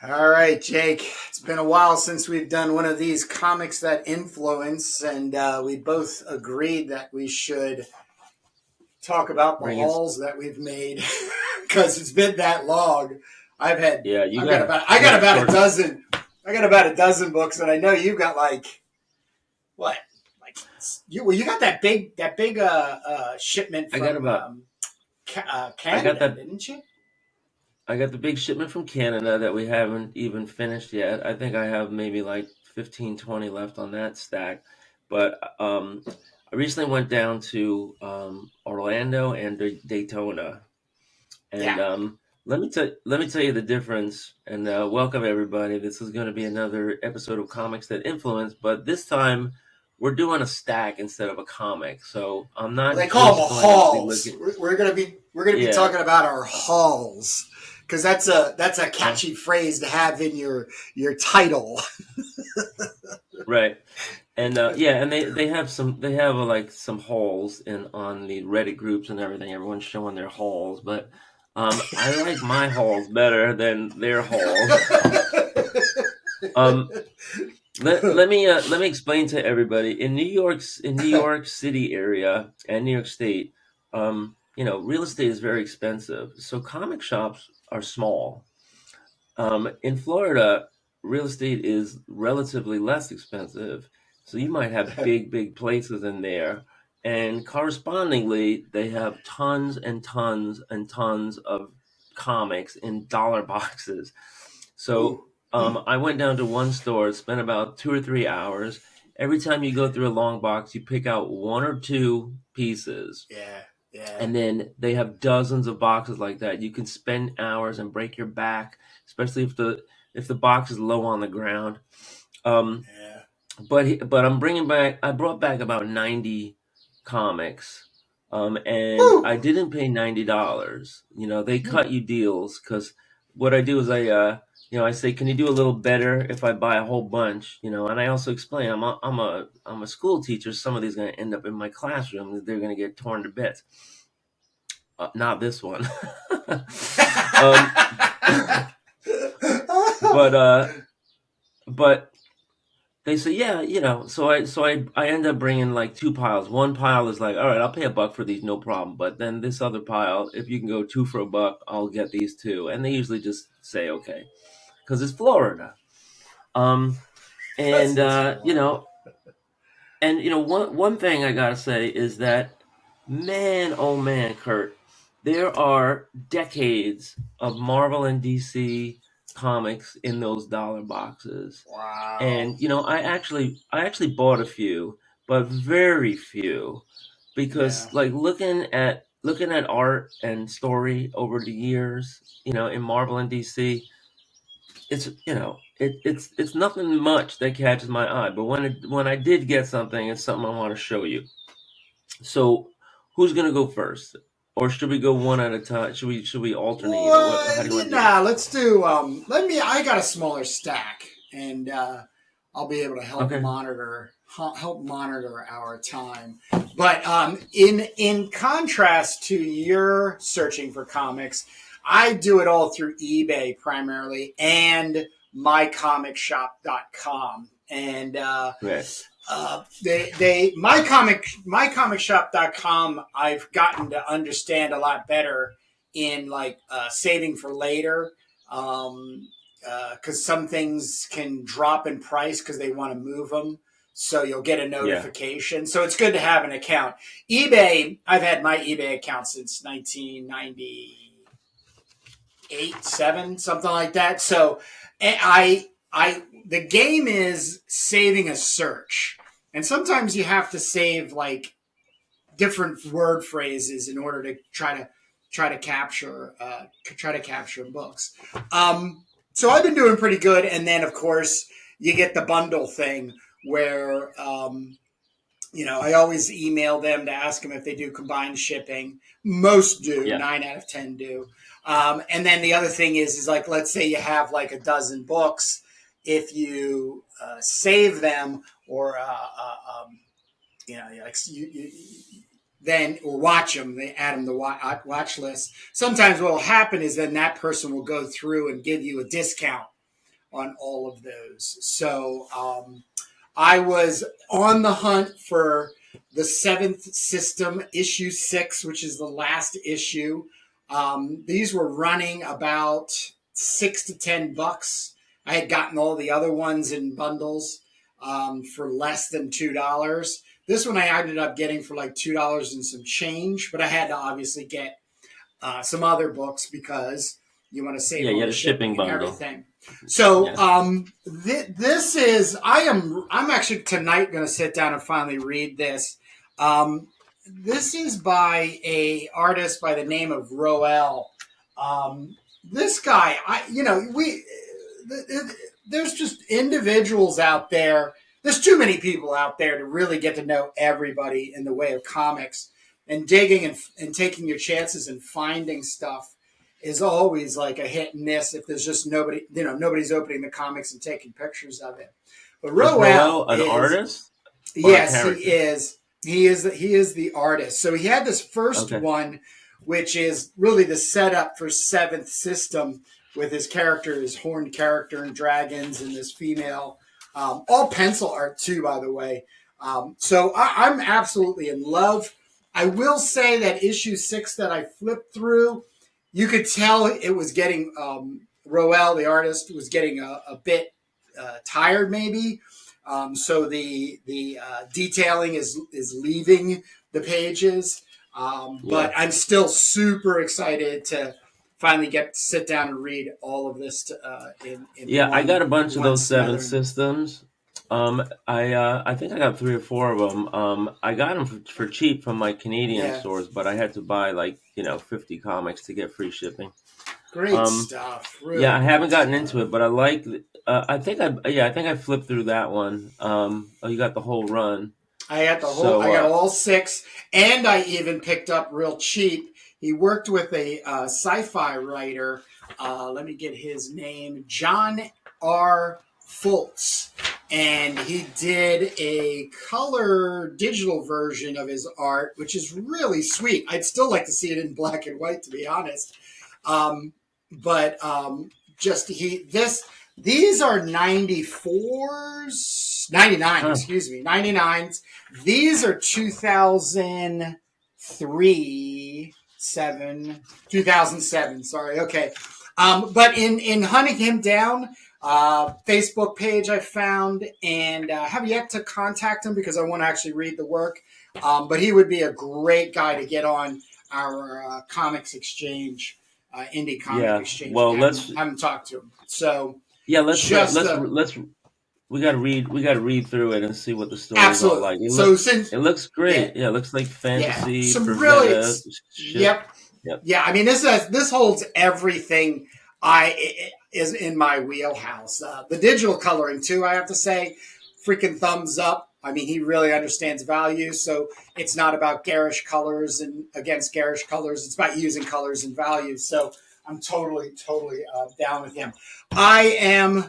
All right, Jake. It's been a while since we've done one of these comics that influence, and we both agreed that we should talk about the Bring us. hauls that we've made because it's been that long. I've had, Yeah, I you got gotta about a start. dozen, I got about a dozen books, and I know you got like what, like you got that big shipment I got from about. I got Canada, that. didn't you? I got the big shipment from Canada that we haven't even finished yet. I think I have maybe like 15, 20 left on that stack. But I recently went down to Orlando and Daytona, and Yeah. let me tell you the difference. And welcome everybody. This is going to be another episode of Comics That Influence, but this time we're doing a stack instead of a comic. So I'm Well, not they call them just going to be halls. looking. We're gonna be Yeah. talking about our halls because that's a Uh, catchy phrase to have in your title. right. And yeah, and they have like some hauls in on the Reddit groups and everything. Everyone's showing their hauls, but I like my hauls better than their hauls. Um, let me explain to everybody in New York City area and New York State. Real estate is very expensive, so comic shops are small. In Florida, real estate is relatively less expensive, so you might have big places in there, and correspondingly, they have tons and tons and tons of comics in dollar boxes. So Ooh, I went down to one store, spent about 2 or 3 hours. Every time you go through a long box, you pick out one or two pieces, yeah, yeah. and then they have dozens of boxes like that. You can spend hours and break your back, especially if the box is low on the ground. Um, Yeah. but I brought back about 90 comics. And Woo! I didn't pay $90. They cut you deals because what I do is I say, can you do a little better if I buy a whole bunch? And I also explain I'm a school teacher. Some of these are going to end up in my classroom. They're going to get torn to bits. Not this one. um, but but they say, yeah, so I end up bringing like two piles. One pile is like, all right, I'll pay $1 for these, no problem. But then this other pile, if you can go two for $1, I'll get these two. And they usually just say okay, because it's Florida. Um, This and is Florida. one thing I gotta say is that, man, oh man, Kurt, there are decades of Marvel and DC comics in those dollar boxes. Wow. And I actually bought a few, but very few, Yeah. because like looking at art and story over the years, in Marvel and DC, it's nothing much that catches my eye. But when I did get something, it's something I want to show you. So who's gonna go first, or should we go one at a time? Should we alternate, or what? How do you want to do Nah, this? let's do. I got a smaller stack, and I'll be able to Okay. help monitor our time. But in contrast to your searching for comics, I do it all through eBay primarily and mycomicshop.com. And Right. they mycomicshop.com I've gotten to understand a lot better in like saving for later, um because some things can drop in price because they want to move them, so you'll get a Yeah. notification. So it's good to have an account. eBay, I've had my eBay account since 1998, 7, something like that. So I the game is saving a search, and sometimes you have to save like different word phrases in order to try to capture books. So I've been doing pretty good, and then of course you get the bundle thing where I always email them to ask them if they do combined shipping. Most do, Yeah. 9 out of 10 do. And then the other thing is like, let's say you have like a dozen books. If you save them or like then or watch them, they add them to watch list. Sometimes what will happen is then that person will go through and give you a discount on all of those. So I was on the hunt for the seventh system, issue 6, which is the last issue. These were running about $6 to $10. I had gotten all the other ones in bundles for less than $2. This one I ended up getting for like $2 and some change, but I had to obviously get some other books because you want to save Yeah, you on had the a shipping shipping and bundle. everything. So Yeah. this is I'm actually tonight going to sit down and finally read this. This is by a artist by the name of Roel. This guy, there's just individuals out there. There's too many people out there to really get to know everybody in the way of comics, and digging and taking your chances and finding stuff is always like a hit and miss if there's just nobody, nobody's opening the comics and taking pictures of it. But Is Roel Roel an is, artist or a yes, he character? is. He is the artist. So he had this first Okay. one, which is really the setup for Seventh System, with his character, his horned character, and dragons, and this female. All pencil art too, by the way. So I'm absolutely in love. I will say that issue 6 that I flipped through, you could tell it was getting Roel, the artist, was getting a bit tired, maybe. So the detailing is leaving the pages, Yeah. but I'm still super excited to finally get to sit down and read all of this in Yeah, I got a bunch of one those seven smattering. systems. I think I got 3 or 4 of them. I got them for cheap from my Canadian Yeah, stores, but I had to buy like 50 comics to get free shipping. great Um, stuff. yeah, Really I great haven't gotten into stuff. it, but I like. I think I flipped through that one. Oh, you got the whole run. I So got all 6, and I even picked up real cheap. He worked with a sci-fi writer. Let me get his name, John R. Fultz, and he did a color digital version of his art, which is really sweet. I'd still like to see it in black and white, to be honest. Um, but just he this these are 94s, 99, huh, excuse me, 99s. These are 2003, 2007. Sorry. Okay. But in hunting him down, Facebook page I found, and have yet to contact him because I want to actually read the work. But he would be a great guy to get on our comics exchange, indie comic yeah. exchange, and Well, haven't talked to him. So yeah, just let's we got to read through it and see what the story's all absolutely. like. So since It looks yeah, great. Yeah, it looks like yeah, fantasy some for really, meta shit. yep, Yep. yeah. I mean, this holds everything is in my wheelhouse. The digital coloring too, I have to say, freaking thumbs up. I mean, he really understands value, so it's not about garish colors and against garish colors. It's about using colors and values. So I'm totally down with him. I am.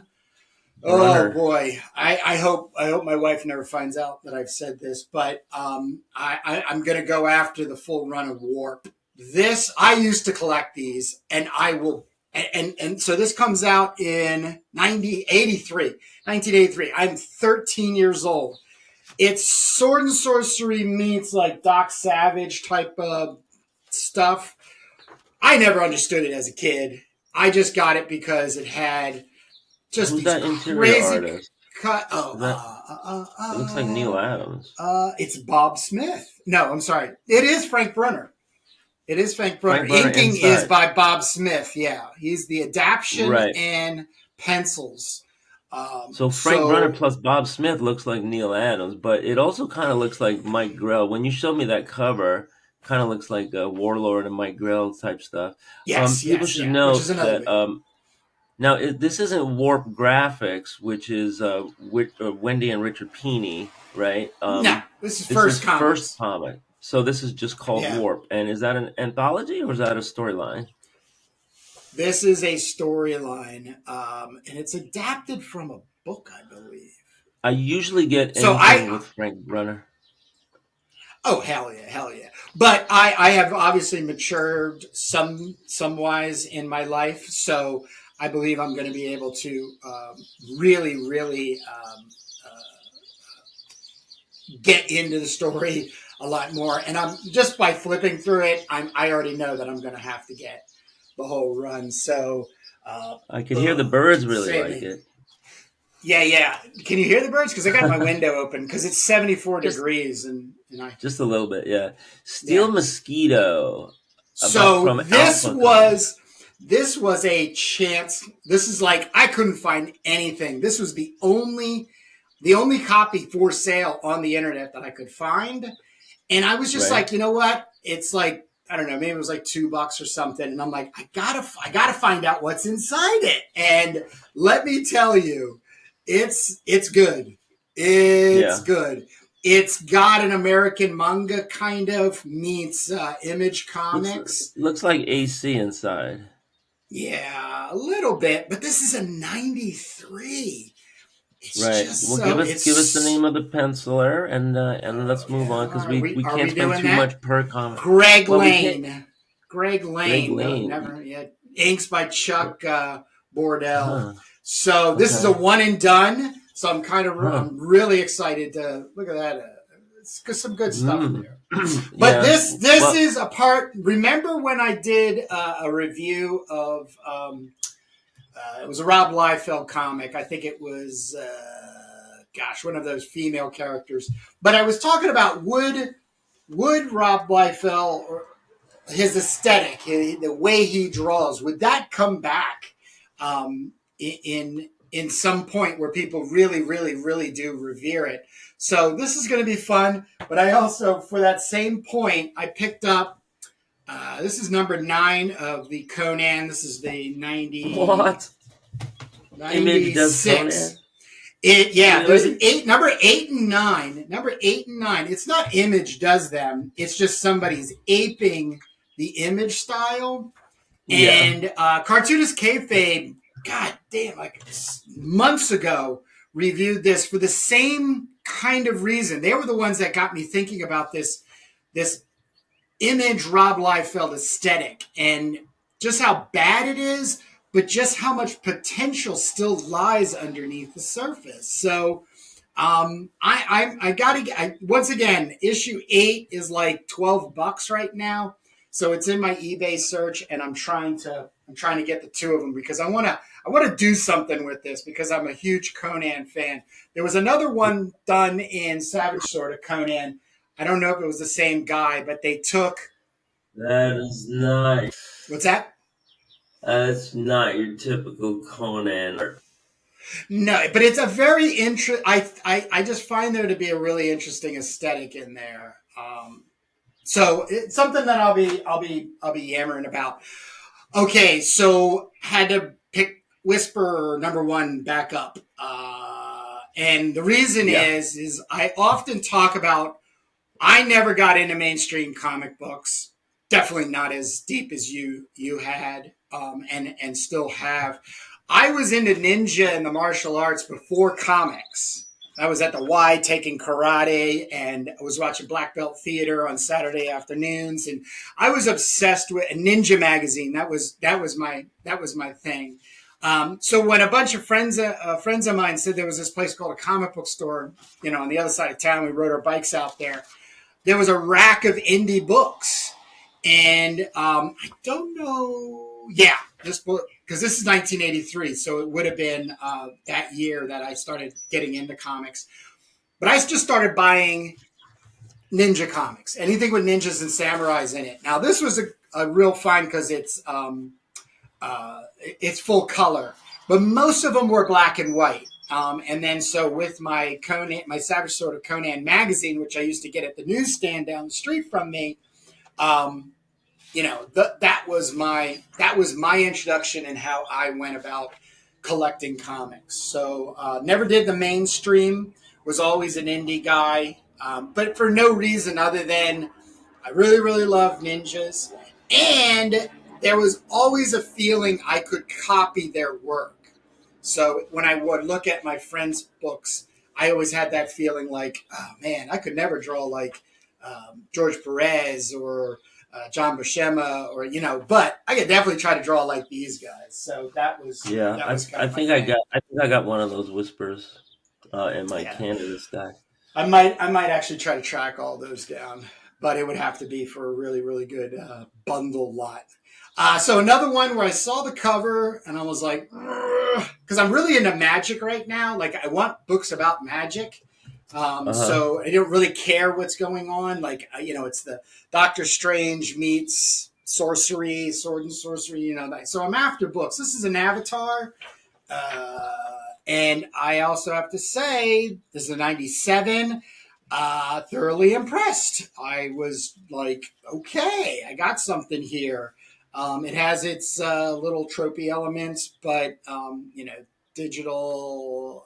Oh Runner. boy, I hope my wife never finds out that I've said this, but I'm gonna go after the full run of Warp. This I used to collect these, and I will, and so this comes out in 1983. I'm 13 years old. It's sword and sorcery meets like Doc Savage type of stuff. I never understood it as a kid. I just got it because it had just Who's these that interior crazy artist? cut. Is that it looks like Neil Adams. It's Bob Smith. No, I'm sorry. It is Frank Brunner. It is Frank Brunner. Frank Brunner Inking is inside. by Bob Smith. Yeah, he's the adaption Right. and pencils. So Frank Brunner So plus Bob Smith looks like Neil Adams, but it also kind of looks like Mike Grell. When you showed me that cover, kind of looks like a Warlord and Mike Grell type stuff. yes, People yes, should yeah. Which is note another that big. now this isn't Warp Graphics, which is Wendy and Richard Pini, right? No, this is This is first first comics. comic, so this is just called Yeah, Warp. And is that an anthology or is that a storyline? this is a storyline, and it's adapted from a book, I believe. I usually get So anything with Frank Brunner. oh hell yeah, hell yeah! But I have obviously matured some wise in my life, so I believe I'm going to be able to really, really get into the story a lot more. And I'm just by flipping through it, I already know that I'm going to have to get the whole run. So, I could hear the birds really save like me. it. Yeah, yeah. Can you hear the birds? Because I got my window open because it's 74 just degrees and I just a little bit, yeah. yeah. Steel Mosquito about So from Alpha Comics. this was a chance. This is like I couldn't find anything. This was the only copy for sale on the internet that I could find. And I was just Right? like, you know what? It's like, I don't know, maybe it was like $2 or something. And I'm like, I gotta find out what's inside it. And let me tell you, it's good. It's Yeah. good. It's got an American manga kind of meets Image Looks Comics. looks like AC inside. Yeah, a little bit, but this is a 93. It's Right. just Well, so give us the it's name of the penciler, and let's move on yeah. because we Are can't we spend doing too that? much per comic. Greg Well, we can't. Lane. Greg Greg Lane. No, Lane. never. Yeah. Inks by Chuck Bordell. Huh. So this is a Okay. one and done. So Huh. I'm really excited to look at that. It's some good stuff Mm. there. But Yeah. this Well. is a part. Remember when I did a review of it was a Rob Liefeld comic. I think it was gosh, one of those female characters. But I was talking about would Rob Liefeld or his aesthetic, the way he draws, would that come back in some point where people really, really, really do revere it? So this is going to be fun. But I also, for that same point, I picked up. This is number 9 of the Conan. This is the What? Image does 96. Conan? It yeah, there's an Really? eight number 8 and 9. Number 8 and 9. It's not Image does them. It's just somebody's aping the Image style. Yeah. And cartoonist kayfabe, god damn, like months ago, reviewed this for the same kind of reason. They were the ones that got me thinking about this Image Rob Liefeld aesthetic and just how bad it is, but just how much potential still lies underneath the surface. So I gotta once again, issue 8 is like $12 right now. So it's in my eBay search, and I'm trying to get the two of them because I wanna do something with this because I'm a huge Conan fan. There was another one done in Savage Sword of Conan. I don't know if it was the same guy, but they took That is not. what's that? That's not your typical Conan art. No, but it's a very I just find there to be a really interesting aesthetic in there. So it's something that I'll be yammering about. Okay, so had to pick Whisper number 1 back up, and the reason Yeah. is I often talk about I never got into mainstream comic books. Definitely not as deep as you had, and still have. I was into ninja and the martial arts before comics. I was at the Y taking karate, and I was watching Black Belt Theater on Saturday afternoons, and I was obsessed with a Ninja magazine. That was my thing. So when a bunch of friends of mine said there was this place called a comic book store, on the other side of town, we rode our bikes out there. There was a rack of indie books, and I don't know. Yeah, this book because this is 1983, so it would have been that year that I started getting into comics. But I just started buying ninja comics, anything with ninjas and samurais in it. Now this was a real find because it's full color, but most of them were black and white. And then so with my Conan, my Savage Sword of Conan magazine, which I used to get at the newsstand down the street from me, um, that was my introduction and how I went about collecting comics. So never did the mainstream. Was always an indie guy, but for no reason other than I really really love ninjas, and there was always a feeling I could copy their work. So when I would look at my friends' books, I always had that feeling like, oh man, I could never draw like George Perez or John Buscema, or but I could definitely try to draw like these guys. So Yeah, that was kind I of my think thing. I think I got one of those whispers in my Yeah, Canada stack. I might actually try to track all those down, but it would have to be for a really really good bundle lot. So another one where I saw the cover and I was like, because I'm really into magic right now. Like I want books about magic. Uh huh. So I don't really care what's going on. Like it's the Doctor Strange meets sorcery, sword and sorcery. So I'm after books. This is an Avatar. Uh, and I also have to say, this is a 97. Thoroughly impressed. I was like, okay, I got something here. It has its little tropey elements, but, digital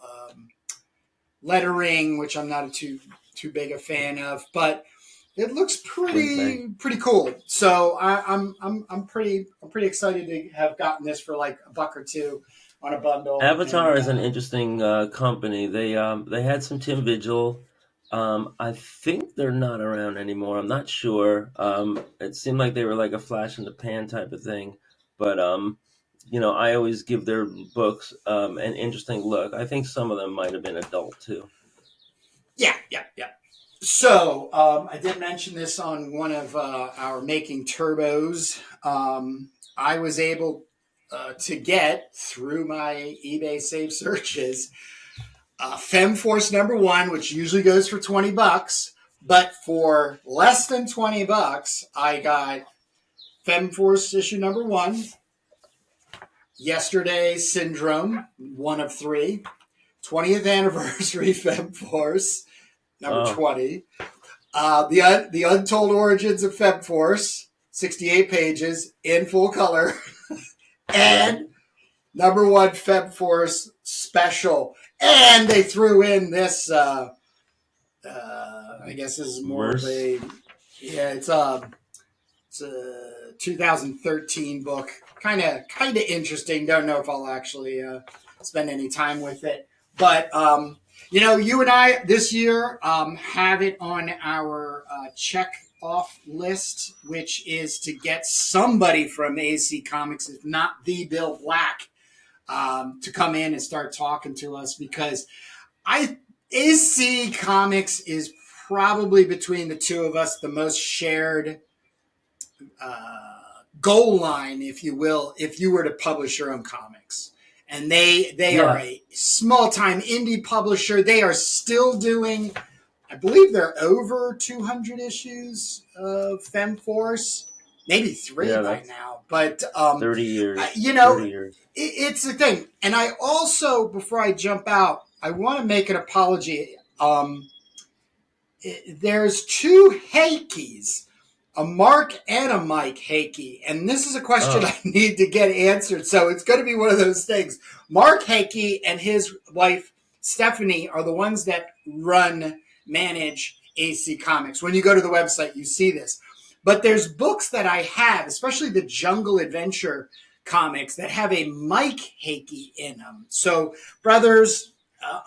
lettering, which I'm not too big a fan of, but it looks Whiz bang. pretty cool. So I'm pretty excited to have gotten this for like a buck or two on a bundle. Avatar And is an interesting company. They had some Tim Vigil. I think they're not around anymore. I'm not sure. It seemed like they were like a flash in the pan type of thing, but I always give their books an interesting look. I think some of them might have been adult too. yeah. So I did mention this on one of our Making Turbos. I was able to get through my eBay save searches FemForce #1, which usually goes for $20, but for less than $20, I got FemForce issue #1, Yesterday Syndrome, one of three, 20th anniversary FemForce Oh, #20, the Untold Origins of FemForce, 68 pages in full color, okay. and #1 FemForce special. And they threw in this. I guess this is more of Merce. a yeah. It's a 2013 book. Kind of interesting. Don't know if I'll actually spend any time with it, but you and I this year have it on our check off list, which is to get somebody from AC Comics, if not the Bill Black, to come in and start talking to us because I AC Comics is probably between the two of us the most shared goal line, if you will, if you were to publish your own comics. And they are Yeah, a small time indie publisher. They are still doing, I believe they're over 200 issues of FemForce, maybe three yeah. by That's now. But 30 years. you know, 30 years. it's the thing. And I also, before I jump out, I want to make an apology. There's two Hakes, a Mark and a Mike Hakey, and this is a question Oh, I need to get answered. So it's going to be one of those things. Mark Hakey and his wife Stephanie are the ones that manage AC Comics. When you go to the website, you see this. But there's books that I have, especially the Jungle Adventure comics, that have a Mike Hakey in them. So brothers,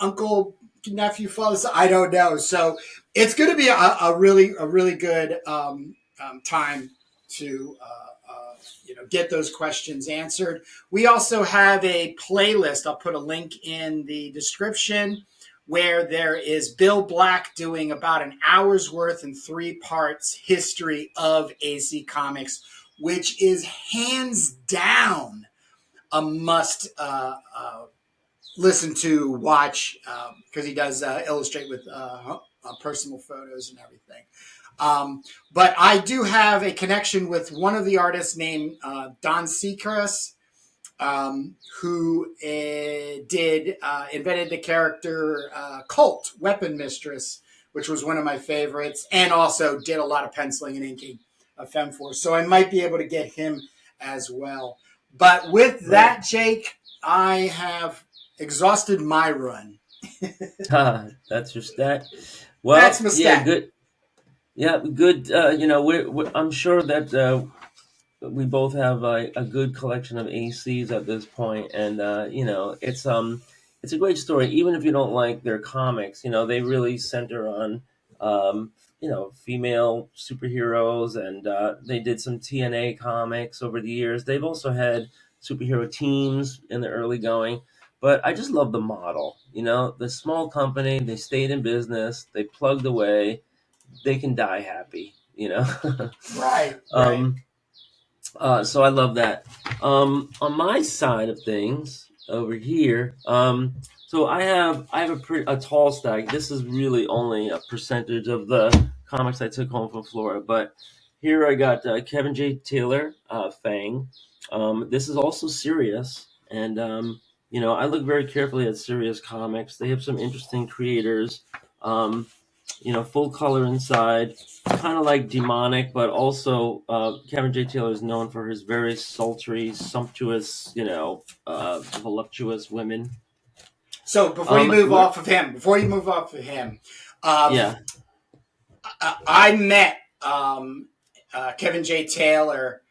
uncle, nephew, fathers, I don't know. So it's going to be a really good time to get those questions answered. We also have a playlist. I'll put a link in the description where there is Bill Black doing about an hour's worth in 3 parts history of AC Comics, which is hands down a must listen to, watch, because he does illustrate with personal photos and everything. But I do have a connection with one of the artists named Don Seacrest, who invented the character Colt, Weapon Mistress, which was one of my favorites, and also did a lot of penciling and inking of FemForce. So I might be able to get him as well. But with right. that, Jake, I have exhausted my run. That's your stat. That's Well, my yeah, stat. good. Yeah, good. I'm sure that we both have a good collection of ACs at this point, and it's a great story. Even if you don't like their comics, they really center on female superheroes, and they did some TNA comics over the years. They've also had superhero teams in the early going, but I just love the model. The small company, they stayed in business, they plugged away, they can die happy. Right, right. um, so I love that. On my side of things over here, so I have a tall stack. This is really only a percentage of the comics I took home from Florida, but here I got Kevin J. Taylor, Fang. This is also serious, and I look very carefully at serious comics. They have some interesting creators. Um, full color inside, kind of like demonic, but also Kevin J. Taylor is known for his very sultry, sumptuous, voluptuous women. So before you move Where, off of him, um, yeah, I met Kevin J. Taylor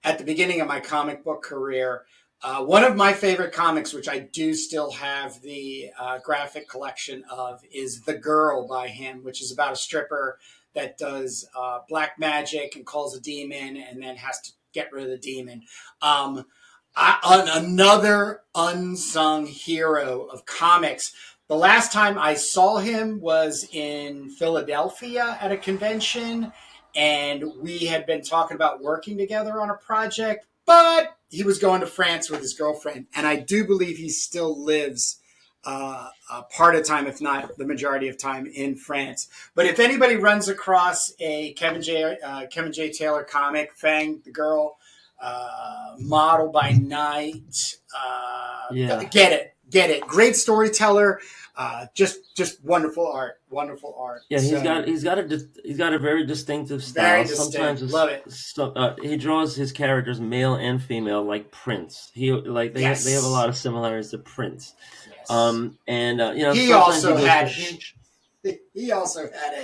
at the beginning of my comic book career. One of my favorite comics, which I do still have the graphic collection of, is The Girl by him, which is about a stripper that does black magic and calls a demon and then has to get rid of the demon. Another unsung hero of comics. The last time I saw him was in Philadelphia at a convention, and we had been talking about working together on a project, but he was going to France with his girlfriend, and I do believe he still lives a part of time, if not the majority of time, in France. But if anybody runs across a Kevin J. Taylor comic, Fang the Girl, Model by Night, yeah, get it. Great storyteller, just wonderful art. yeah. He's So got he's got a very distinctive very style. Sometimes distinct, love it. he draws his characters male and female like Prince. They have a lot Yes, of similarities to Prince. yes. And He sometimes he also goes for had he also had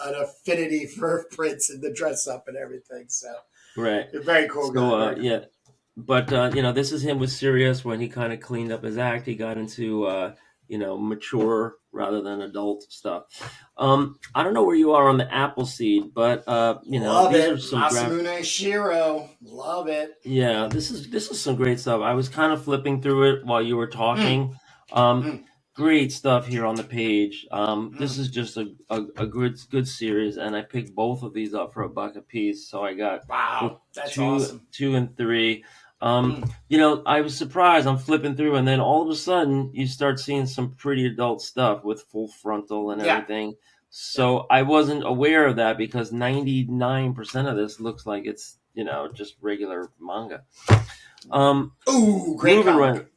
an affinity for Prince and the dress up and everything. So right. a very cool So guy, very yeah, cool. but this is him with Sirius when he kind of cleaned up his act. He got into mature rather than adult stuff. I don't know where you are on the Appleseed, but Love these are it, some graph. Masamune Shiro. Love it. Yeah, this is some great stuff. I was kind of flipping through it while you were Mm, talking. Um, mm, Great stuff here on the page. This mm. is just a good series, and I picked both of these up for $1 a piece. So I got book Wow, that's two, awesome. 2 and 3. Mm, I was surprised. I'm flipping through, and then all of a sudden, you start seeing some pretty adult stuff with full frontal and yeah, everything. yeah. So I wasn't aware of that because 99% of this looks like it's just regular manga. Um, Ooh, great moving right, comic.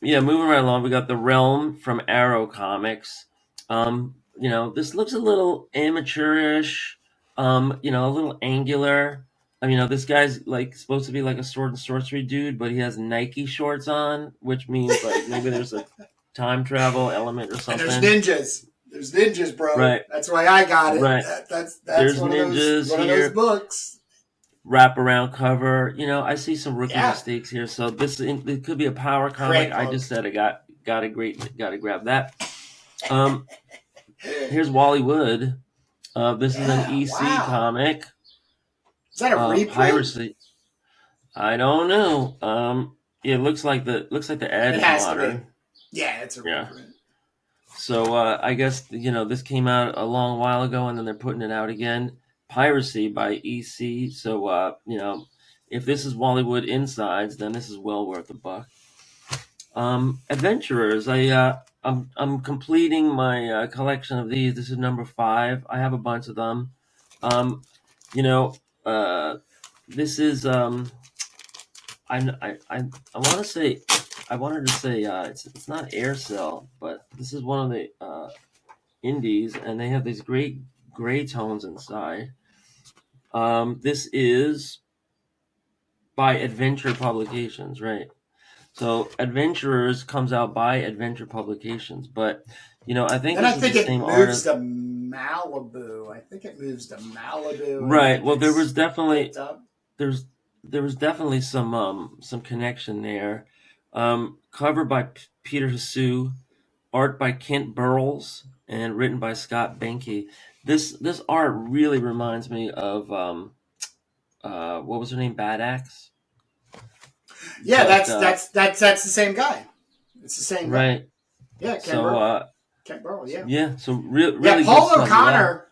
yeah, moving right along. We got the Realm from Arrow Comics. This looks a little amateurish. A little angular. This guy's like supposed to be like a sword and sorcery dude, but he has Nike shorts on, which means like maybe there's a time travel element or And there's something. ninjas. There's ninjas, bro. Right, That's why I got it. right. That's There's ninjas one of those here. books. Wraparound cover. I see some rookie Yeah, mistakes here, so it could be a power comic. great I book. just said I got to grab that. Um, Here's Wally Wood. This is an Yeah, EC wow. comic. Is that a reprint? Piracy. I don't know. It looks like the ad It is has to be. modern. Yeah, it's a Yeah. reprint. So I guess this came out a long while ago, and then they're putting it out again. Piracy by EC. So if this is Wallywood Insides, then this is well worth $1. Adventurers. I'm completing my collection of these. This is number 5. I have a bunch of them. Um, you know, uh, this is I want to say I wanted to say it's not Aircell, but this is one of the indies, and they have these great gray tones inside. This is by Adventure Publications, right? So Adventurers comes out by Adventure Publications, but I think Then I this is the think it same moves artist. to Malibu. I think it moves to Malibu and then Right. Well, gets picked up. there's there was definitely some connection there. Cover by Peter Hsu. art by Kent Burles and written by Scott Benke. This art really reminds me of what was her name, Bad Axe, Yeah, but that's the same guy. It's the same guy. right. Yeah, So Ken Burrow. Yeah, yeah, so yeah. really good stuff. Wow.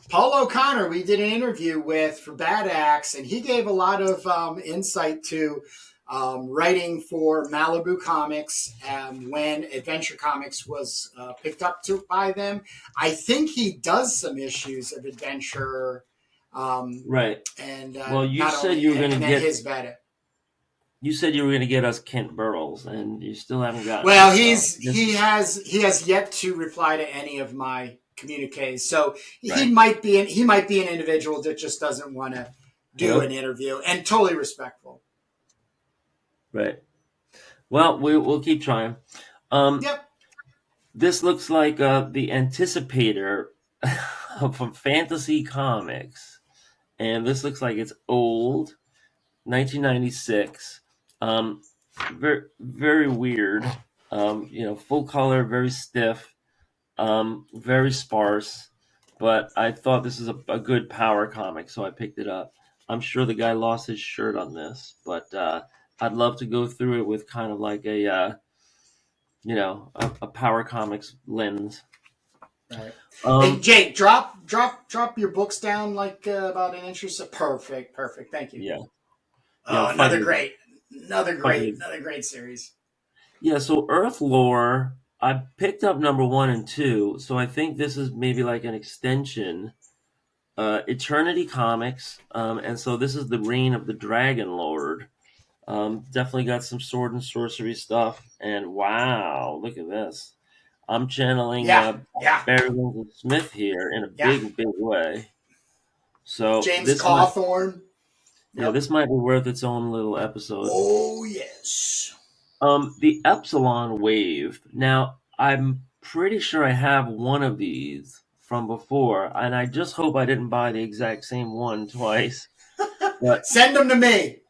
Paul O'Connor. We did an interview with for Bad Axe, and he gave a lot of insight to writing for Malibu Comics when Adventure Comics was picked up by them. I think he does some issues of Adventure, um, Right. and Well, not only and then his Bad. you said you were gonna get us Kent Burles, and you still haven't gotten it. Well, So this he has yet to reply to any of my communiques. So right, he might be an individual that just doesn't want to do an hello, interview, and totally respectful. right. Well, we'll keep trying. Um, Yep. this looks like the Anticipator from Fantasy Comics, and this looks like it's old, 1996. Um, very weird. Full color, very stiff, very sparse. But I thought this is a good power comic, so I picked it up. I'm sure the guy lost his shirt on this, but I'd love to go through it with kind of like a power comics lens. Right. Hey Um, Jake, drop your books down like about an inch or so. Perfect, perfect. Thank you. yeah, Oh, I'm fighting, fighting. another great series. Yeah, so Earth Lore, I picked up number one and two, so I think this is maybe like an extension. Eternity Comics, and so this is the Reign of the Dragon Lord. Definitely got some sword and sorcery stuff, and wow, look at this. I'm channeling Yeah, yeah, Barry Windsor Smith here in a yeah. big way. So James Cawthorn. Yep. this might be worth its own little episode. Oh yes. The Epsilon Wave. Now, I'm pretty sure I have one of these from before, and I just hope I didn't buy the exact same one twice. But Send them to me.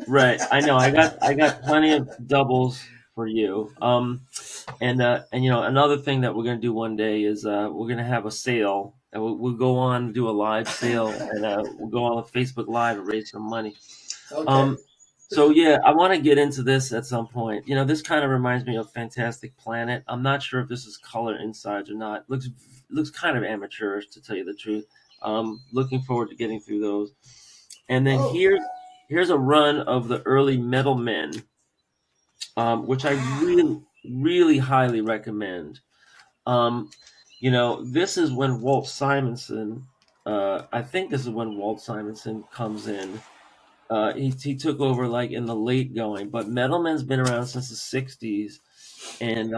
right, I know I got plenty of doubles for you. And another thing that we're gonna do one day is we're gonna have a sale, and we'll go on and do a live sale, and we'll go on Facebook Live and raise some money. Okay. Um, so yeah, I want to get into this at some point. This kind of reminds me of Fantastic Planet. I'm not sure if this is color insides or not. Looks kind of amateurish to tell you the truth. Looking forward to getting through those. And then Oh. here's a run of the early Metal Men, which I Wow. really highly recommend. Um, this is when Walt Simonson. I think this is when Walt Simonson comes in. He took over like in the late going, but Metalman's been around since the '60s, and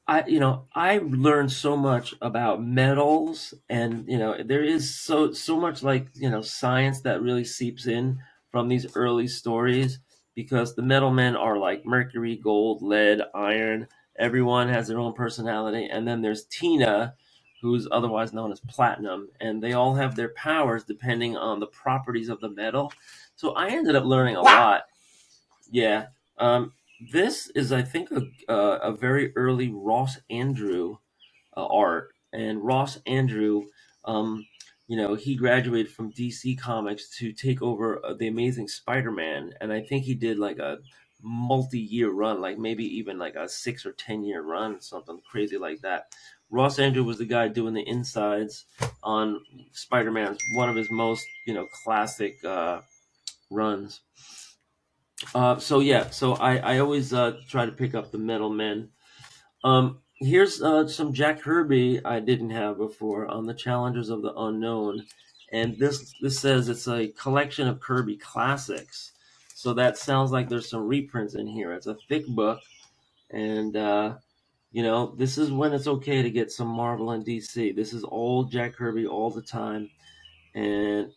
I learned so much about metals, and there is so much like science that really seeps in from these early stories because the metal men are like mercury, gold, lead, iron. Everyone has their own personality, and then there's Tina, who's otherwise known as platinum, and they all have their powers depending on the properties of the metal. So I ended up learning a Wow. lot. Yeah. This is, I think, a very early Ross Andrew art, and Ross Andrew, he graduated from DC Comics to take over the Amazing Spider-Man, and I think he did like a multi-year run, like maybe even like a 6 or 10 year run, something crazy like that. Ross Andrew was the guy doing the insides on Spider-Man's one of his most classic runs. So yeah, so I always try to pick up the Metal Men. Here's some Jack Kirby I didn't have before on the Challengers of the Unknown, and this says it's a collection of Kirby classics. So that sounds like there's some reprints in here. It's a thick book, and this is when it's okay to get some Marvel and DC. This is all Jack Kirby all the time, and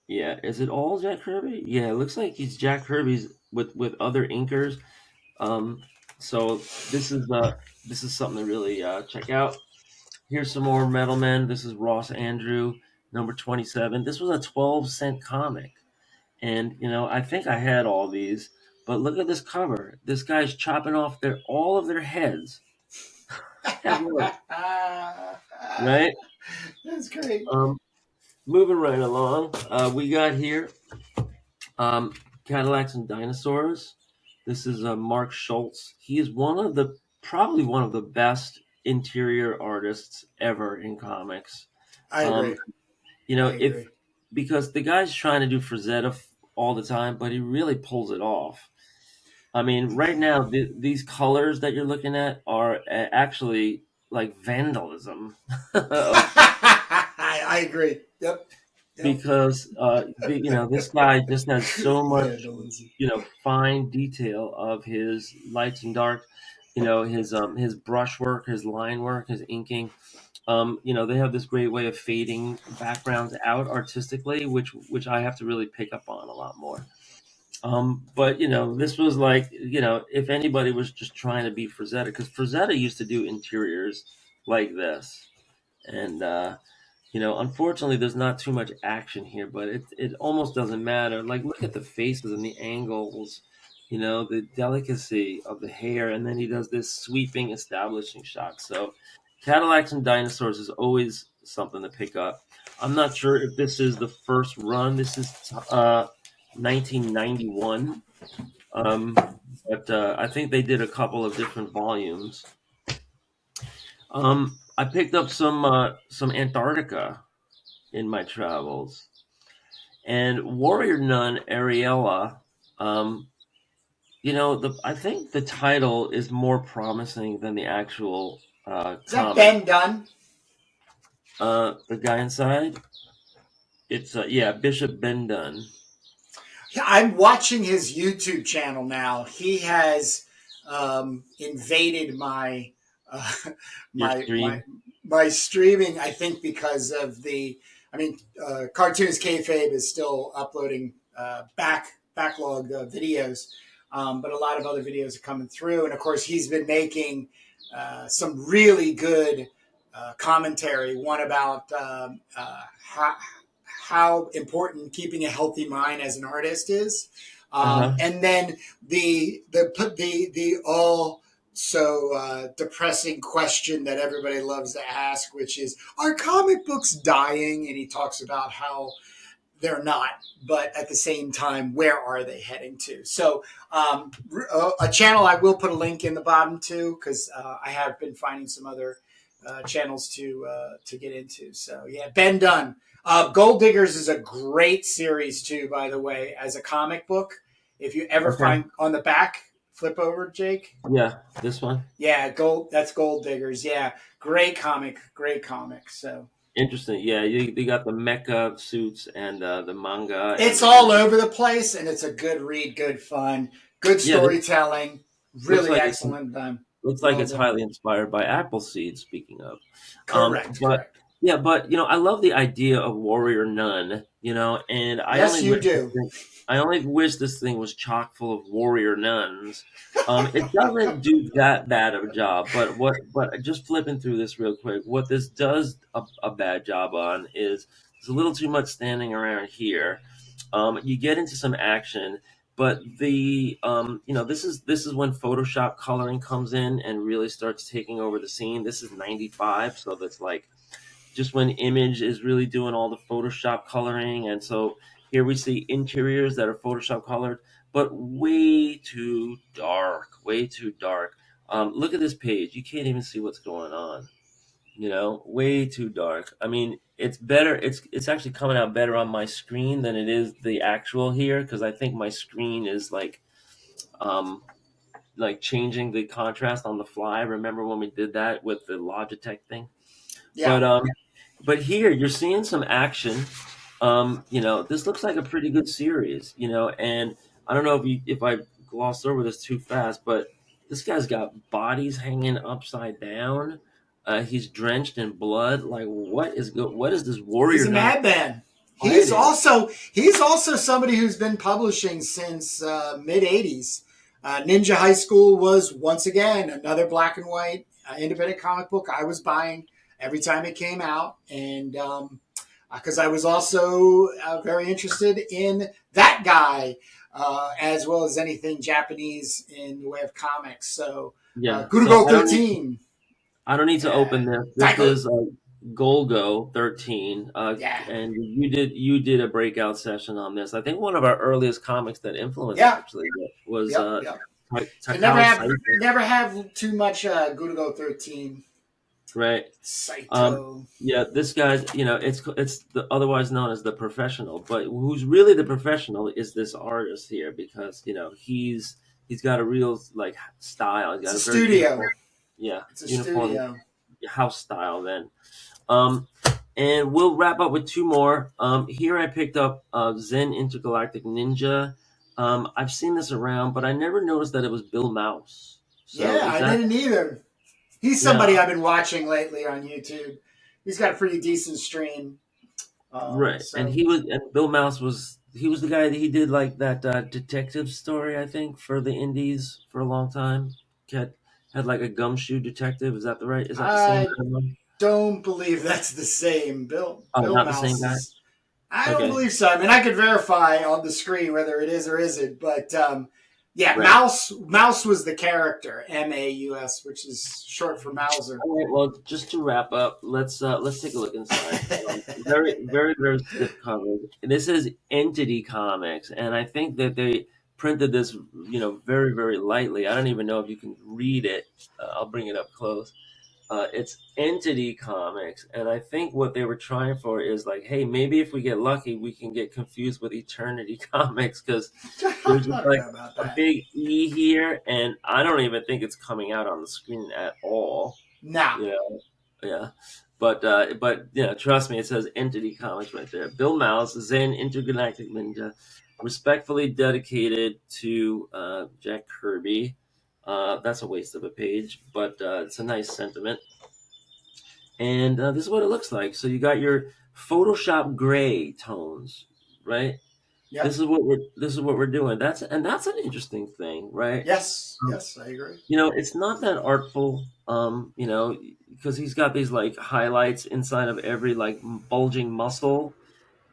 yeah, is it all Jack Kirby? Yeah, it looks like he's Jack Kirby's with other inkers. Um, so this is something to really check out. Here's some more Metal Men. This is Ross Andrew, number 27. This was a 12-cent comic, and I think I had all these. But look at this cover. This guy's chopping off all of their heads, Have lunch, right? That's great. Um, moving right along, we got here um, Cadillacs and Dinosaurs. This is Mark Schultz. He is probably one of the best interior artists ever in comics. I Um, agree. if I agree. because the guy's trying to do Frazetta all the time, but he really pulls it off. I mean, right now these colors that you're looking at are actually like vandalism I agree. Yep. Yep. because this guy just has so much Vandalism. fine detail of his lights and dark, his brush work, his line work, his inking. They have this great way of fading backgrounds out artistically, which I have to really pick up on a lot more. But this was like, if anybody was just trying to be Frazetta, because Frazetta used to do interiors like this, and unfortunately, there's not too much action here, but it almost doesn't matter. Like, look at the faces and the angles, the delicacy of the hair, and then he does this sweeping establishing shot. So, Cadillacs and Dinosaurs is always something to pick up. I'm not sure if this is the first run. This is 1991, but I think they did a couple of different volumes. I picked up some Antarctica in my travels. And Warrior Nun Ariella, um, I think the title is more promising than the actual Is that comic. Ben Dunn? The guy inside, it's yeah, Bishop Ben Dunn. Yeah, I'm watching his YouTube channel now. He has invaded my uh, Your my my stream, my streaming. I think because of the. I mean, Cartoons Kayfabe is still uploading backlog videos, but a lot of other videos are coming through. And of course, he's been making some really good commentary. One about how important keeping a healthy mind as an artist is, uh-huh. and then the all so depressing question that everybody loves to ask, which is, are comic books dying? And he talks about how they're not, but at the same time, where are they heading to? So, a channel I will put a link in the bottom too, because I have been finding some other channels to get into. So yeah, Ben Dunn. Gold Diggers is a great series too, by the way, as a comic book. If you ever Okay, find on the back, flip over, Jake. yeah, this one Yeah, gold. That's Gold Diggers. Yeah, great comic. Great comic. So interesting. Yeah, you got the mecha suits and the manga and it's the all over the place, and it's a good read, good fun, good yeah. This storytelling, looks really like it's excellent done. Looks like Well it's done. highly inspired by Appleseed, speaking of. Correct, But correct. yeah, but I love the idea of Warrior Nun, and Yes, you do. I only wish this thing was chock full of warrior nuns. It doesn't do that bad of a job, but just flipping through this real quick, what this does a bad job on is there's a little too much standing around here. You get into some action, but this is when Photoshop coloring comes in and really starts taking over the scene. This is 95, so that's like just when Image is really doing all the Photoshop coloring, and so here we see interiors that are Photoshop colored, but way too dark, way too dark. Look at this page; you can't even see what's going on. Way too dark. I mean, it's better. It's actually coming out better on my screen than it is the actual here, because I think my screen is um like changing the contrast on the fly. Remember when we did that with the Logitech thing? Yeah. But here you're seeing some action. This looks like a pretty good series. And I don't know if I glossed over this too fast, but this guy's got bodies hanging upside down. He's drenched in blood. Like, what is this He's warrior a nun madman. fighting? He's also somebody who's been publishing since mid '80s. Ninja High School was once again another black and white independent comic book I was buying every time it came out, and because I was also very interested in that guy, as well as anything Japanese in the way of comics. So Yeah. So Gurugo I don't 13. I don't need to Yeah. open this. This Tiger. is Golgo 13, Yeah. and you did a breakout session on this. I think one of our earliest comics that influenced Yeah. actually was Yep. Yep. Can Takao Saito, never have too much Gurugo 13. right? Um, Saito. yeah, this guy's, it's otherwise known as the professional, but who's really the professional is this artist here because he's got a real like style. He's It's got a a very studio. uniform, yeah, It's a uniform studio. house style. Then, um, and we'll wrap up with two more. Here I picked up Zen Intergalactic Ninja. I've seen this around, but I never noticed that it was Bill Mouse. So Yeah, is I that didn't either. He's somebody yeah? I've been watching lately on YouTube. He's got a pretty decent stream. Right, and So Bill Mouse was he was the guy that he did like that detective story I think for the Indies for a long time. Had had like a gumshoe detective. Is that the same I guy? don't believe that's the same. Oh, Bill not the same Mouse guy. is. I don't Okay, believe so. I mean, I could verify on the screen whether it is or isn't, but yeah, right. Mouse was the character, Maus, which is short for Mauser. All right. Well, just to wrap up, let's take a look inside. Very very very stiff cover. This is Entity Comics, and I think that they printed this very very lightly. I don't even know if you can read it. I'll bring it up close. It's Entity Comics, and I think what they were trying for is like, hey, maybe if we get lucky, we can get confused with Eternity Comics because I there's just don't like know about a that. big E here, and I don't even think it's coming out on the screen at all. Nah. You know, yeah. But trust me, it says Entity Comics right there. Bill Mouse, Zen Intergalactic Ninja, respectfully dedicated to Jack Kirby. That's a waste of a page, but it's a nice sentiment. And this is what it looks like. So you got your Photoshop gray tones, right? Yep. This is what we're doing. That's an interesting thing, right? Yes. Um, Yes, I agree. it's not that artful, because he's got these like highlights inside of every like bulging muscle,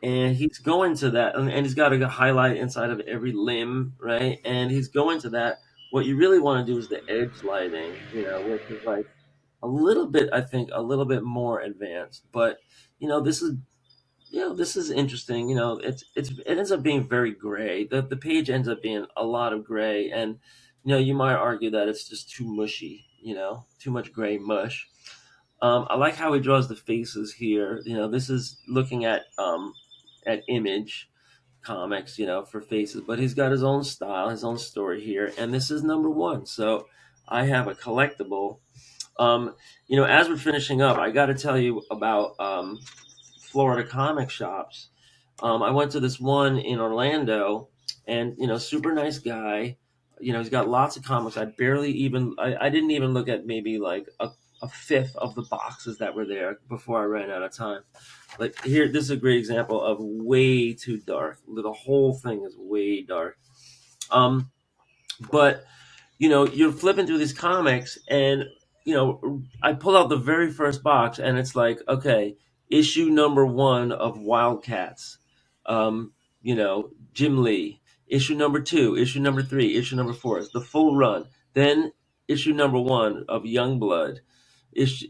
and he's going to that, and he's got a highlight inside of every limb, right? And he's going to that. What you really want to do is the edge lighting, which is like a little bit, I think, a little bit more advanced. But this is this is interesting. It ends up being very gray. The page ends up being a lot of gray, and you might argue that it's just too mushy. Too much gray mush. I like how he draws the faces here. This is looking at Image Comics, for faces, but he's got his own style, his own story here, and this is number one. So I have a collectible. As we're finishing up, I got to tell you about Florida comic shops. I went to this one in Orlando, and super nice guy. He's got lots of comics. I didn't even look at maybe like a fifth of the boxes that were there before I ran out of time. Like here, this is a great example of way too dark. The whole thing is way dark. Um, but you're flipping through these comics, and I pull out the very first box, and it's like, okay, issue number one of Wildcats, Jim Lee. Issue number two, issue number three, issue number four. It's the full run. Then issue number one of Youngblood. Issue,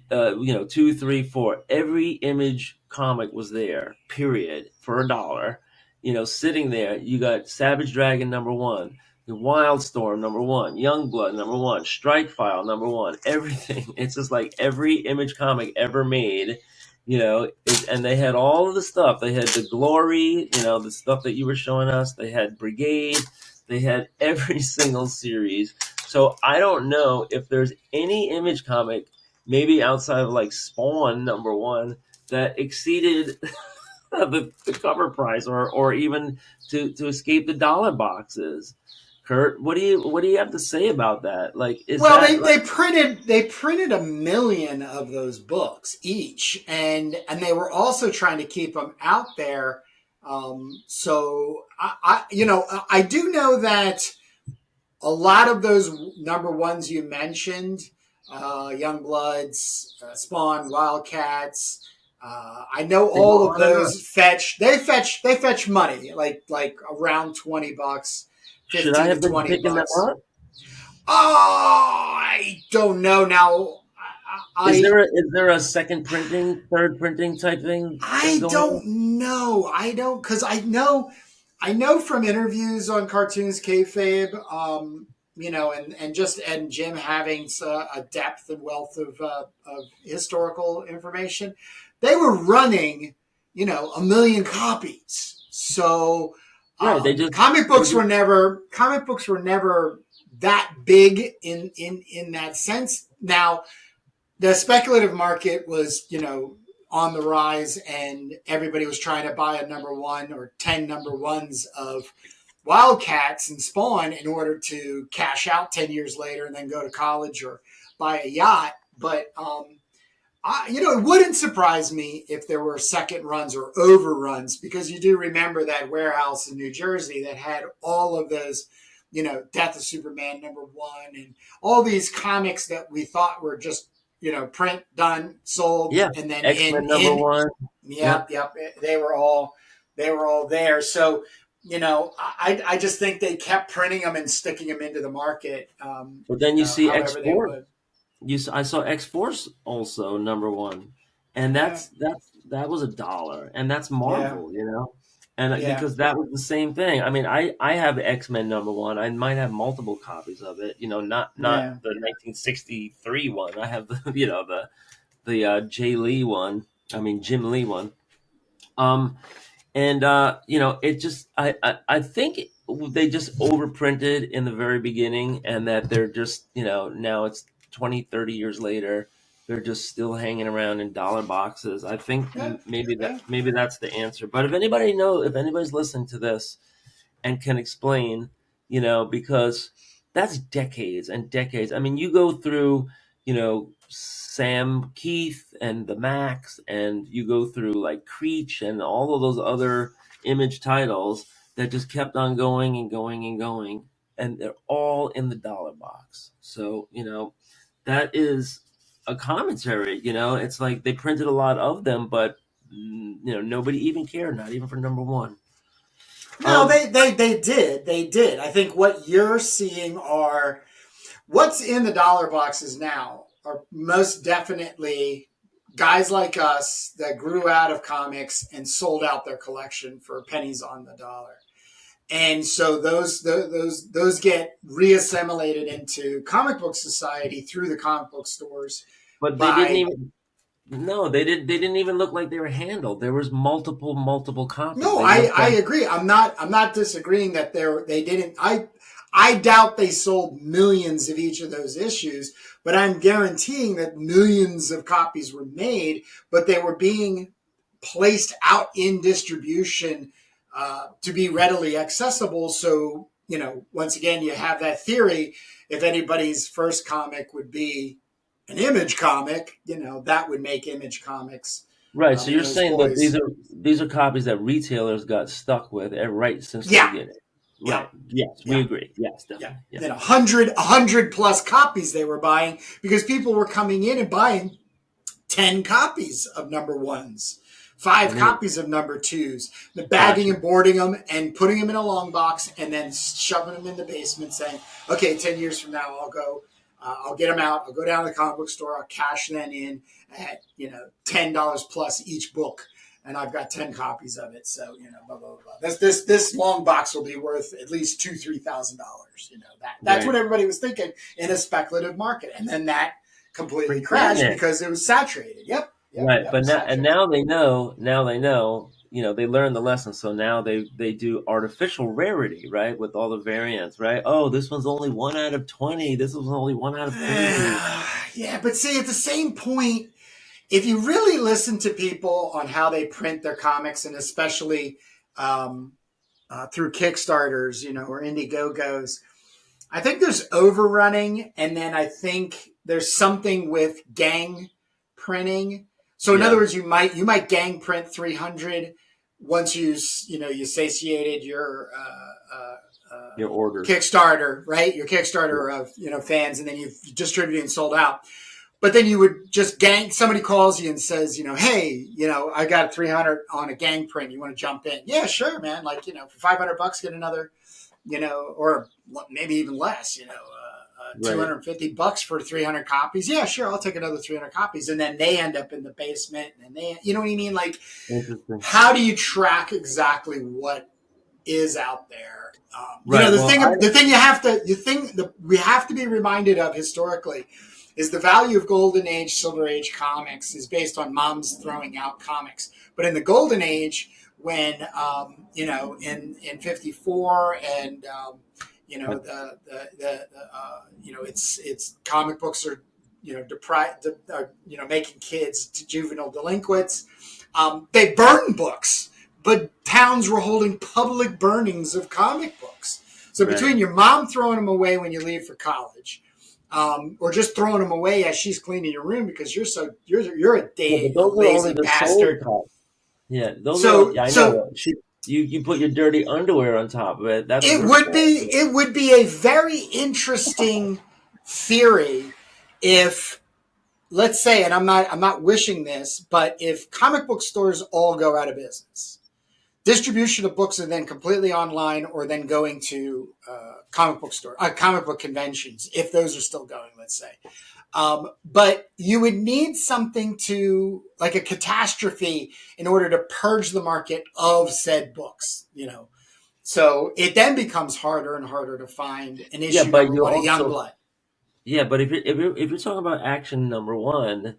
two, three, four. Every Image comic was there. Period. For $1. Sitting there. You got Savage Dragon number one, the Wildstorm number one, Youngblood number one, Strike File number one, everything. It's just like every Image comic ever made, and they had all of the stuff. They had the Glory, the stuff that you were showing us. They had Brigade. They had every single series. So I don't know if there's any Image comic, maybe outside of like Spawn number one, that exceeded the cover price, or even to escape the dollar boxes. Kurt, what do you have to say about that? Like, is Well, that like they printed 1 million of those books each, and they were also trying to keep them out there. So I do know that a lot of those number ones you mentioned, Youngbloods, Spawn, Wildcats. I know they go all of on and on? those fetch money, like around $20, Should I 15 to have been 20 picking them bucks. up? Oh, I don't know now. I is there a second printing, third printing type thing I going on? don't know. I don't because I know from interviews on Cartoons Kayfabe, and Jim having a depth and wealth of historical information, they were running, a million copies. So Right. They just comic books were never that big in that sense. Now the speculative market was, on the rise, and everybody was trying to buy a number one or 10 number ones of Wildcats and Spawn in order to cash out 10 years later and then go to college or buy a yacht. But, it wouldn't surprise me if there were second runs or overruns, because you do remember that warehouse in New Jersey that had all of those, Death of Superman #1 and all these comics that we thought were just, print, done, sold, yeah, and then X-Men number one. yep, Yep. yep, they were all there. So, I just think they kept printing them and sticking them into the market, But then you see however they X4. would. I saw X Force also number one, and Yeah, that was $1, and that's yeah, Marvel, and yeah, because that was the same thing. I mean, I have X Men number one. I might have multiple copies of it. Not yeah. the 1963 one. I have the the Jay Lee one. I mean Jim Lee one. Um, and it just I think they just overprinted in the very beginning, and that they're just now it's 20, 30 years later, they're just still hanging around in dollar boxes. I think Yeah, yeah. maybe that's the answer. But if anybody's listening to this and can explain, because that's decades and decades. I mean, you go through, Sam Keith and the Max, and you go through like Creech and all of those other Image titles that just kept on going and going and going, and they're all in the dollar box. So, that is a commentary. It's like they printed a lot of them, but nobody even cared, not even for number one. No, Um, they did. I think what you're seeing are what's in the dollar boxes now are most definitely guys like us that grew out of comics and sold out their collection for pennies on the dollar. And so those get reassimilated into comic book society through the comic book stores But they didn't by even. No, they didn't. They didn't even look like they were handled. There was multiple copies. No, They I, looked I like. agree. I'm not disagreeing that they didn't. I doubt they sold millions of each of those issues, but I'm guaranteeing that millions of copies were made, but they were being placed out in distribution to be readily accessible. So, once again, you have that theory. If anybody's first comic would be an Image comic, that would make Image Comics, Right. So and you're those saying that boys. these are copies that retailers got stuck with right since the Yeah, beginning. yeah, Right. Yes, we yeah. agree. Yes, Yeah. definitely. Yeah. Then a hundred plus copies they were buying because people were coming in and buying 10 copies of number ones, five And they copies of number twos, the bagging gotcha. and boarding them and putting them in a long box and then shoving them in the basement saying, okay, 10 years from now, I'll get them out. I'll go down to the comic book store. I'll cash them in at, $10 plus each book. And I've got 10 copies of it. So, blah, blah, blah. This long box will be worth at least $2,000, $3,000. That's Right. what everybody was thinking in a speculative market. And then that completely Didn't crashed it? because it was saturated. Yep, yep, Right. yep, But saturated. now they know. Now they know. They learned the lesson. So now they do artificial rarity, right, with all the variants, right? Oh, this one's only 1 out of 20. This was only 1 out of 30. Yeah, but see, at the same point, if you really listen to people on how they print their comics, and especially um, through Kickstarters, or Indiegogos, I think there's overrunning, and then I think there's something with gang printing. So in other Yeah. words, you might gang print 300 once you satiated your Your orders. Kickstarter, right? Your Yeah. Kickstarter of fans, and then you've distributed and sold out. But then you would just gang. Somebody calls you and says, hey, I got 300 on a gang print. You want to jump in? Yeah, sure, man. Like for $500, get another, or maybe even less, Right. $250 for 300 copies. Yeah, sure, I'll take another 300 copies. And then they end up in the basement, and you know what I mean? Like, Interesting. how do you track exactly what is out there? Right. The Well, thing, the thing we have to be reminded of historically is the value of golden age, silver age comics is based on moms throwing out comics. But in the golden age, when in '54 and it's comic books are deprived, making kids juvenile delinquents. They burn books, but towns were holding public burnings of comic books. So right. between your mom throwing them away when you leave for college, or just throwing them away as she's cleaning your room because you're Yeah, but a those are only lazy the sold bastard. copies. Yeah, those are. So Yeah, I so know. You put your dirty underwear on top of it. That's it her would fault. be it would be a very interesting theory if, let's say, and I'm not wishing this, but if comic book stores all go out of business, distribution of books are then completely online, or then going to comic book conventions, if those are still going, let's say. But you would need something to, like a catastrophe, in order to purge the market of said books. So it then becomes harder and harder to find an Yeah, issue but number you one, a also. Youngblood. Yeah, but if you're talking about action number one,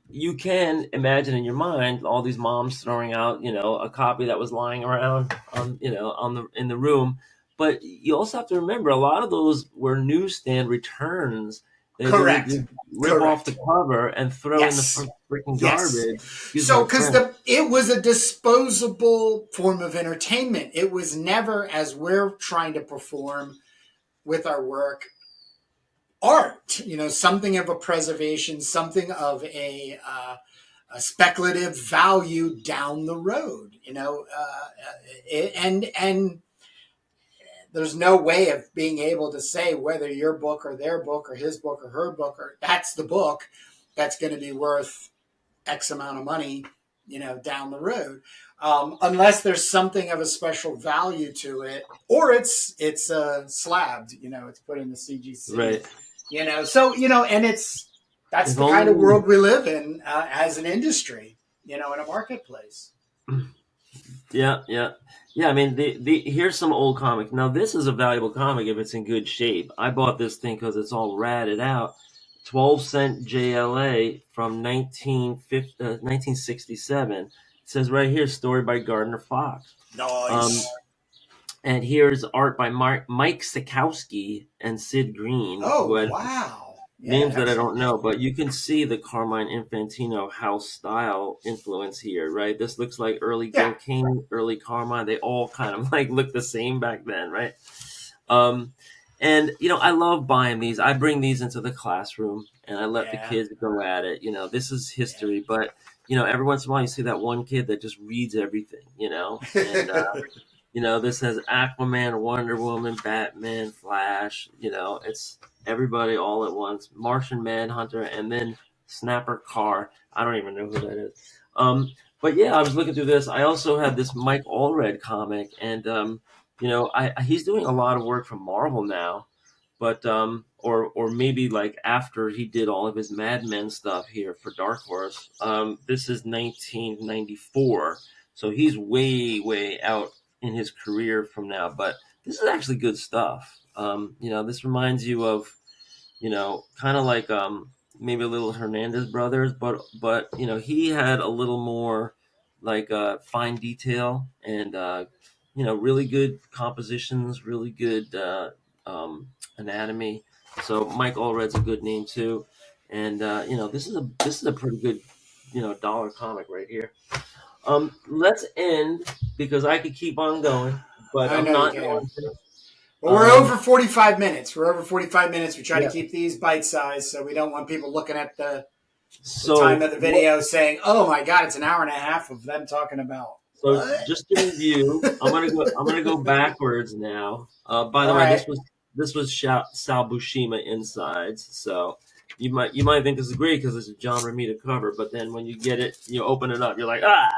you can imagine in your mind all these moms throwing out, a copy that was lying around in the room. But you also have to remember a lot of those were newsstand returns. They Correct. would rip off the Correct. cover and throw in the Yes. freaking Yes. garbage. Excuse So, my because French. it was a disposable form of entertainment, it was never, as we're trying to perform with our work, art. Something of a preservation, something of a speculative value down the road. And there's no way of being able to say whether your book or their book or his book or her book, or that's the book that's going to be worth X amount of money, down the road, unless there's something of a special value to it, or it's slabbed, it's put in the CGC, Right. and that's If the kind of only. world we live in, as an industry, in a marketplace. Yeah, yeah, yeah. I mean, the here's some old comic. Now, this is a valuable comic if it's in good shape. I bought this thing because it's all ratted out. 12-cent JLA from 1967. It says right here, story by Gardner Fox. Um, Nice. and here's art by Mike Sikowski and Sid Green, who Oh had wow, yeah, names that I excellent. don't know, but you can see the Carmine Infantino house style influence here, right? This looks like early Yeah, Gil Kane, early Carmine. They all kind of like look the same back then, right? Um, and I love buying these. I bring these into the classroom and I let the yeah, kids go at it. This is history, yeah. but every once in a while you see that one kid that just reads everything, and this has Aquaman, Wonder Woman, Batman, Flash. It's everybody all at once. Martian Manhunter, and then Snapper Carr. I don't even know who that is. But yeah, I was looking through this. I also had this Mike Allred comic, and he's doing a lot of work for Marvel now. But or maybe like after he did all of his Mad Men stuff here for Dark Horse. This is 1994, so he's way out in his career from now. But this is actually good stuff. This reminds you of kind of like maybe a little Hernandez brothers, but he had a little more like fine detail and really good compositions, really good anatomy. So Mike Allred's a good name too, and this is a pretty good dollar comic right here. Let's end because I could keep on going, but I I'm know you not can. going to. Well, we're Um, over 45 minutes. We're over 45 minutes. We try to yeah. keep these bite sized, so we don't want people looking at the time So of the what video saying, "Oh my God, it's an hour and a half of them talking about So what." just to review, I'm gonna go backwards now. By All the way, right. this was Sal Buscema Insides. So you might think this is great because it's a John Romita cover, but then when you get it, you open it up, you're like, ah.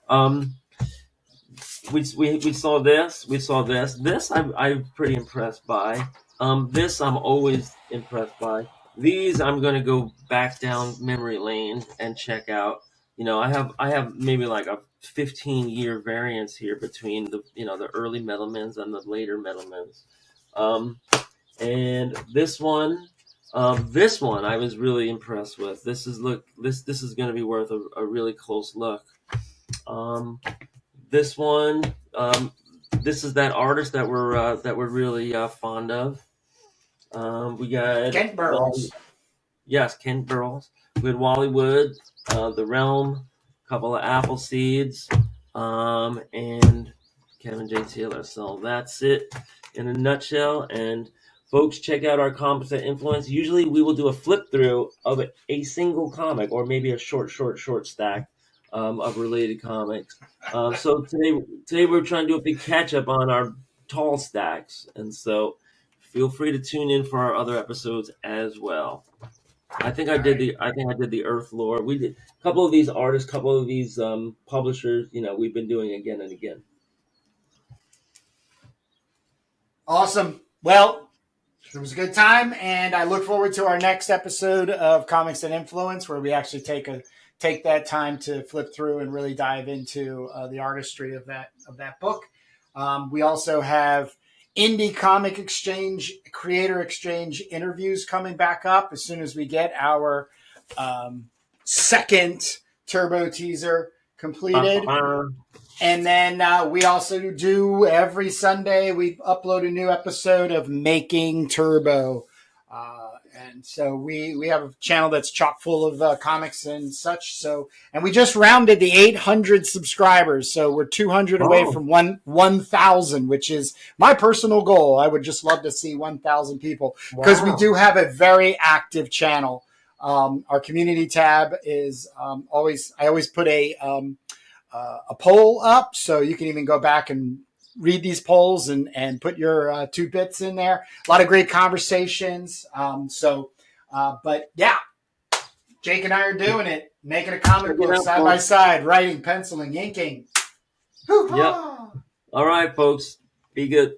Um, we saw this. We saw this. This I'm pretty impressed by. This I'm always impressed by. These I'm going to go back down memory lane and check out. I have maybe like a 15-year variance here between the early Metalmans and the later Metalmans. And this one I was really impressed with. This is going to be worth a really close look. This one, this is that artist that we're really fond of. We got Kent Burrows. Yes, Kent Burrows. We had Wally Wood, The Realm, a couple of Apple Seeds, and Kevin J. Taylor. So that's it in a nutshell. And folks, check out our comics that influence. Usually we will do a flip through of a single comic or maybe a short stack of related comics. So today we're trying to do a big catch up on our tall stacks. And so feel free to tune in for our other episodes as well. I think I did the Earth lore. We did a couple of these artists, couple of these publishers. We've been doing again and again. Awesome. Well, it was a good time, and I look forward to our next episode of Comics That Influence, where we actually take that time to flip through and really dive into the artistry of that book. We also have Indie Comic Exchange, Creator Exchange interviews coming back up as soon as we get our second Turbo teaser completed. And then we also do every Sunday, we upload a new episode of Making Turbo. And so we have a channel that's chock full of comics and such. So, and we just rounded the 800 subscribers. So we're 200 away from 1,000, which is my personal goal. I would just love to see 1,000 people because we do have a very active channel. Our community tab is I always put a poll up, so you can even go back and read these polls and put your 2 bits in there. A lot of great conversations. But yeah, Jake and I are doing it, making a comic book side by side, writing, penciling, inking. Yep. All right, folks. Be good.